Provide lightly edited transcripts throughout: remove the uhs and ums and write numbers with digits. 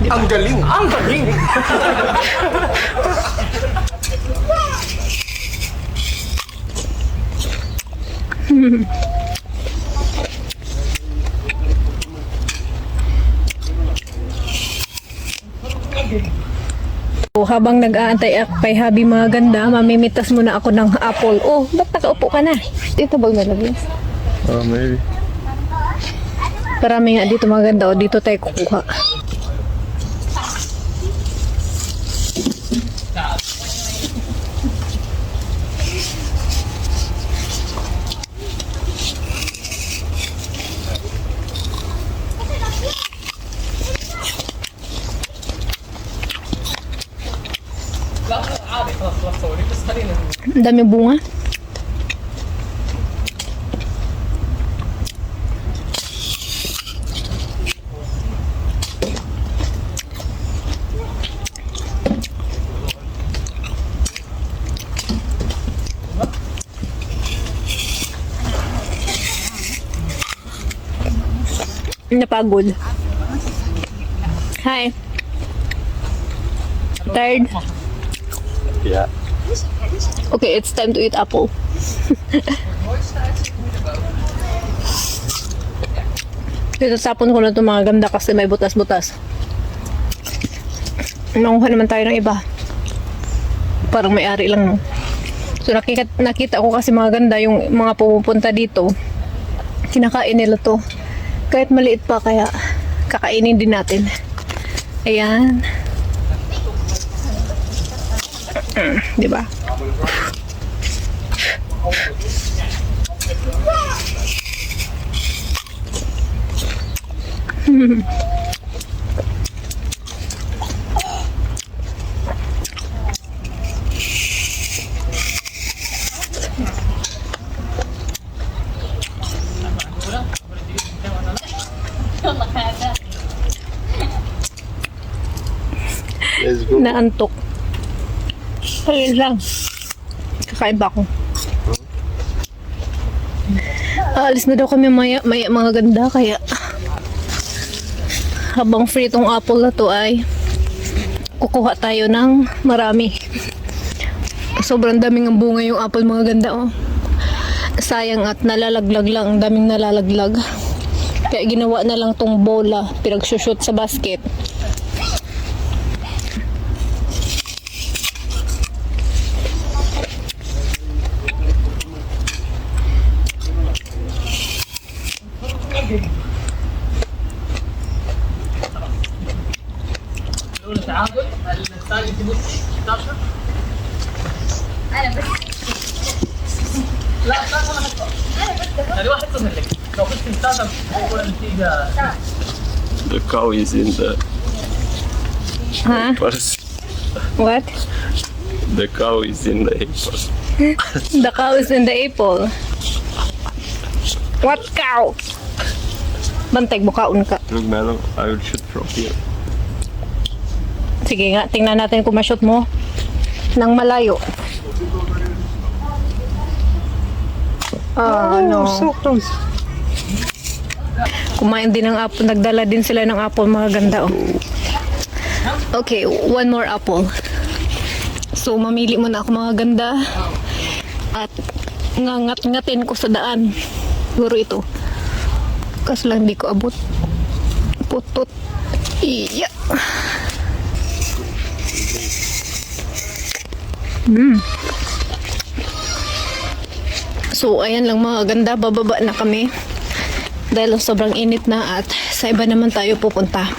Ang galing! Ang galing! So, habang nag-aantay ako kay Habi mga ganda, mamimitas muna ako ng apple. Oh, ba't nakaupo ka na? Dito bang nalagyan? Maybe. Parami nga dito mga ganda. O, dito tayo kukuha. Ang daming bunga. Napagod. Hi. Tired? Yeah. Okay, it's time to eat apple. Itatapon ko na itong mga ganda kasi may butas-butas. Nanguha naman tayo ng iba. Parang may-ari lang, no? So, nakita ko kasi mga ganda yung mga pumupunta dito. Kinakain nila to. Kahit maliit pa, kaya kakainin din natin. Ayan. Diba? Let's go. Naantok. Ayun lang. Kakain ba ako? Aalis na daw kami maya mga ganda, kaya habang free tong apple na to ay kukuha tayo ng marami. Sobrang daming ang bunga yung apple mga ganda, oh. Sayang at nalalaglag lang, ang daming nalalaglag. Kaya ginawa na lang tong bola, pinagsushoot sa basket. التعادل الثاني تبص 16 انا بس لا 16 انا حطه يعني واحد صفر لك لو كنت 16 تقول النتيجه The cow is in the Huh? apples. What? The cow is in the apples. The cow is in the apple. What cow? Bantay, bukaon ka. Look, Melo, I will shoot from here. Sige nga, tingnan natin kung ma-shoot mo ng malayo. No. So close. Kumain din ng apple. Nagdala din sila ng apple, mga ganda, oh. Okay, one more apple. So, mamili muna ako, mga ganda. At ngangat-ngatin ko sa daan. Siguro ito. Kaso lang di ko abot. Putot. Iya. So, ayan lang mga ganda. Bababa na kami. Dahil sobrang init na at sa iba naman tayo pupunta.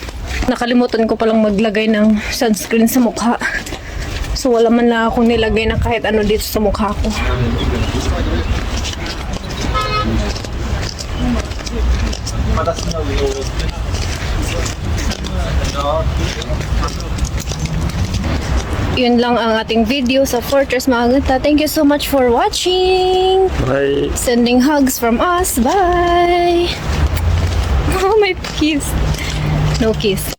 Nakalimutan ko palang maglagay ng sunscreen sa mukha. So, wala man lang akong nilagay na kahit ano dito sa mukha ko. Yun lang ang ating video sa Fortress mga ganda. Thank you so much for watching. Bye. Sending hugs from us. Bye. Oh, my kiss. No kiss.